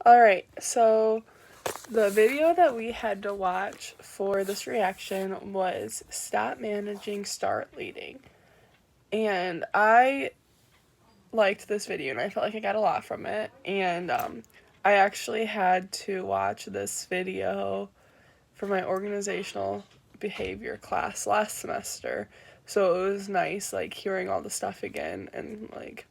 Alright, so the video that we had to watch for this reaction was Stop Managing, Start Leading. And I liked this video and I felt like I got a lot from it. And I actually had to watch this video for my organizational behavior class last semester. So it was nice, like, hearing all the stuff again and, like,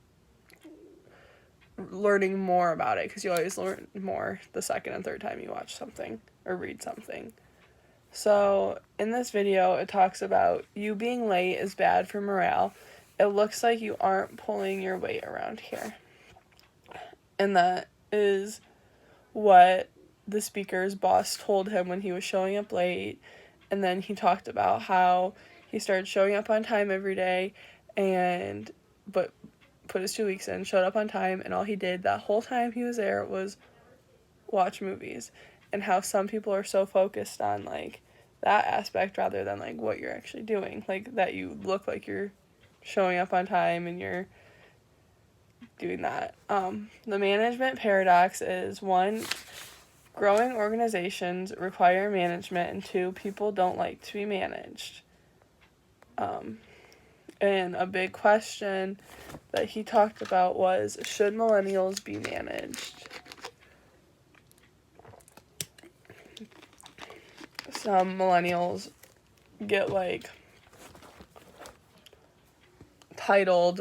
learning more about it, because you always learn more the second and third time you watch something or read something. So in this video, it talks about you being late is bad for morale. It looks like you aren't pulling your weight around here. And that is what the speaker's boss told him when he was showing up late. And then he talked about how he started showing up on time every day and but put his 2 weeks in, showed up on time, and all he did that whole time he was there was watch movies. And how some people are so focused on, like, that aspect rather than, like, what you're actually doing. Like, that you look like you're showing up on time and you're doing that. The management paradox is 1, growing organizations require management, and 2, people don't like to be managed. And a big question that he talked about was, should millennials be managed? Some millennials get, like, entitled,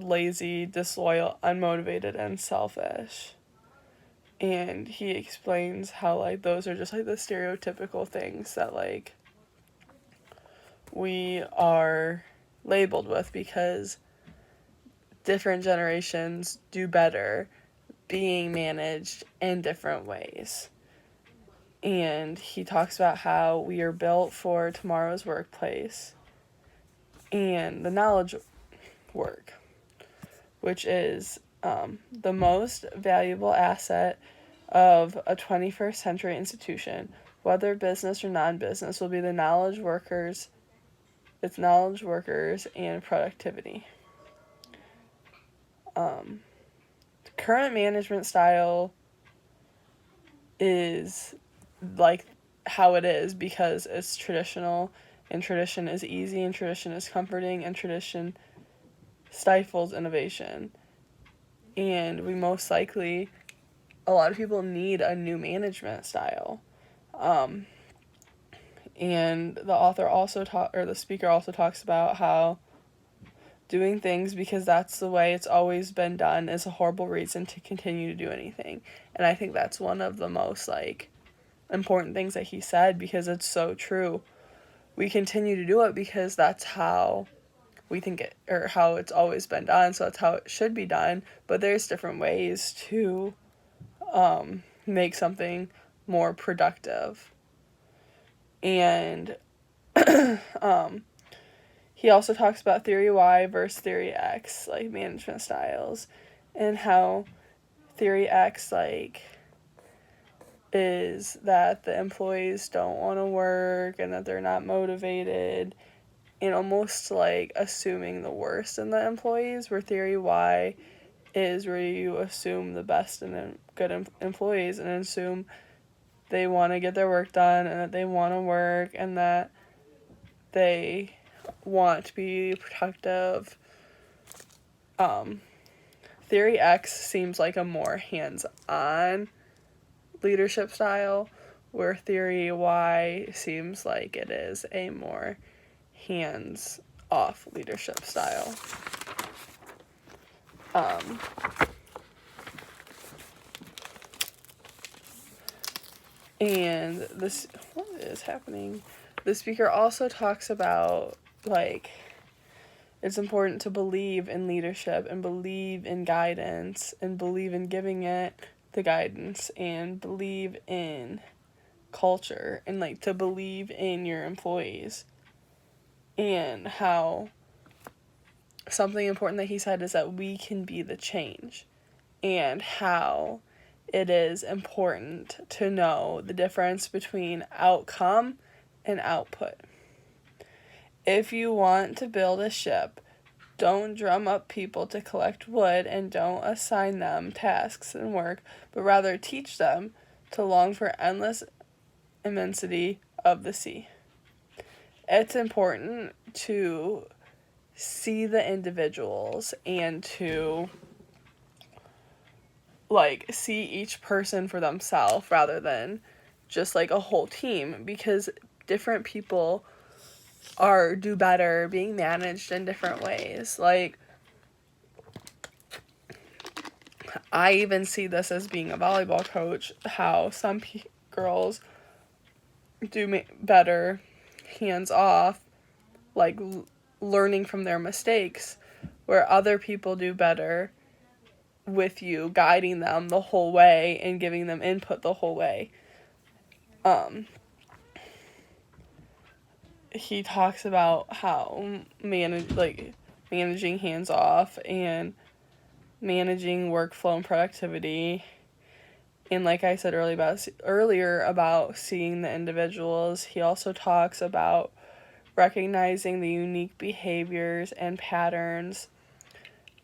lazy, disloyal, unmotivated, and selfish. And he explains how, like, those are just, like, the stereotypical things that, like, we are labeled with, because different generations do better being managed in different ways. And he talks about how we are built for tomorrow's workplace and the knowledge work, which is the most valuable asset of a 21st century institution, whether business or non-business, will be the knowledge workers and productivity. Current management style is like how it is because it's traditional, and tradition is easy, and tradition is comforting, and tradition stifles innovation. And we most likely, a lot of people need a new management style. And the speaker also talks about how doing things because that's the way it's always been done is a horrible reason to continue to do anything. And I think that's one of the most, like, important things that he said, because it's so true. We continue to do it because that's how we think it, or how it's always been done, so that's how it should be done. But there's different ways to make something more productive. And he also talks about theory Y versus theory X, like, management styles, and how theory X, like, is that the employees don't want to work and that they're not motivated, and almost, like, assuming the worst in the employees, where theory Y is where you assume the best in good employees and assume they want to get their work done and that they want to work and that they want to be productive. Theory X seems like a more hands-on leadership style, where theory Y seems like it is a more hands-off leadership style. And what is happening? The speaker also talks about, like, it's important to believe in leadership and believe in guidance and believe in giving it the guidance and believe in culture and, like, to believe in your employees. And how something important that he said is that we can be the change, and how it is important to know the difference between outcome and output. If you want to build a ship, Don't drum up people to collect wood, and don't assign them tasks and work, but rather teach them to long for endless immensity of the sea. It's important to see the individuals and to see each person for themselves rather than just a whole team, because different people do better being managed in different ways. I even see this as being a volleyball coach, how some girls do better hands off, learning from their mistakes, where other people do better with you guiding them the whole way and giving them input the whole way. He talks about how managing hands off and managing workflow and productivity, and like I said earlier about seeing the individuals. He also talks about recognizing the unique behaviors and patterns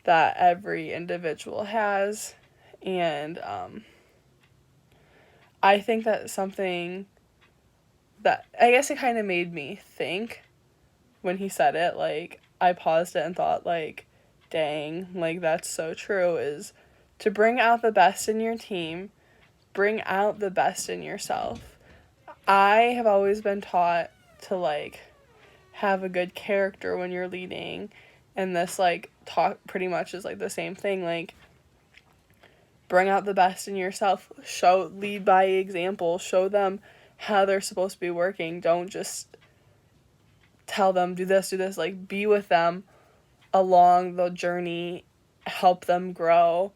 that every individual has, and I think that's something that I guess it kind of made me think when he said it. I paused it and thought, dang, that's so true, is to bring out the best in your team, bring out the best in yourself. I have always been taught to have a good character when you're leading, and this talk pretty much is the same thing. Bring out the best in yourself, lead by example, show them how they're supposed to be working. Don't just tell them do this, be with them along the journey, help them grow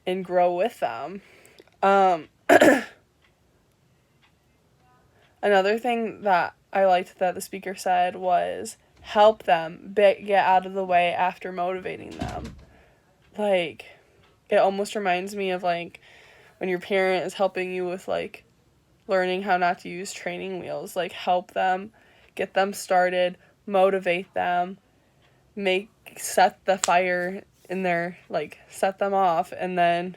and grow with them. Another thing that I liked that the speaker said was help them get out of the way after motivating them. It almost reminds me of when your parent is helping you with learning how not to use training wheels. Help them, get them started, motivate them, set the fire in their, set them off, and then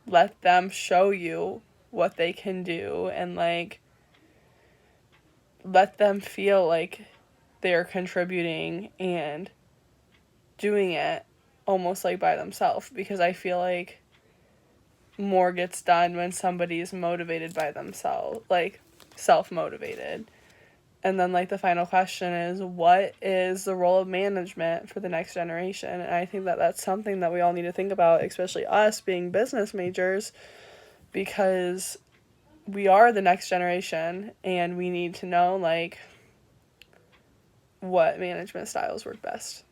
let them show you what they can do, and let them feel like they're contributing and doing it almost by themselves, because I feel more gets done when somebody is motivated by themselves, self-motivated. And then the final question is, what is the role of management for the next generation? And I think that that's something that we all need to think about, especially us being business majors, because we are the next generation and we need to know what management styles work best.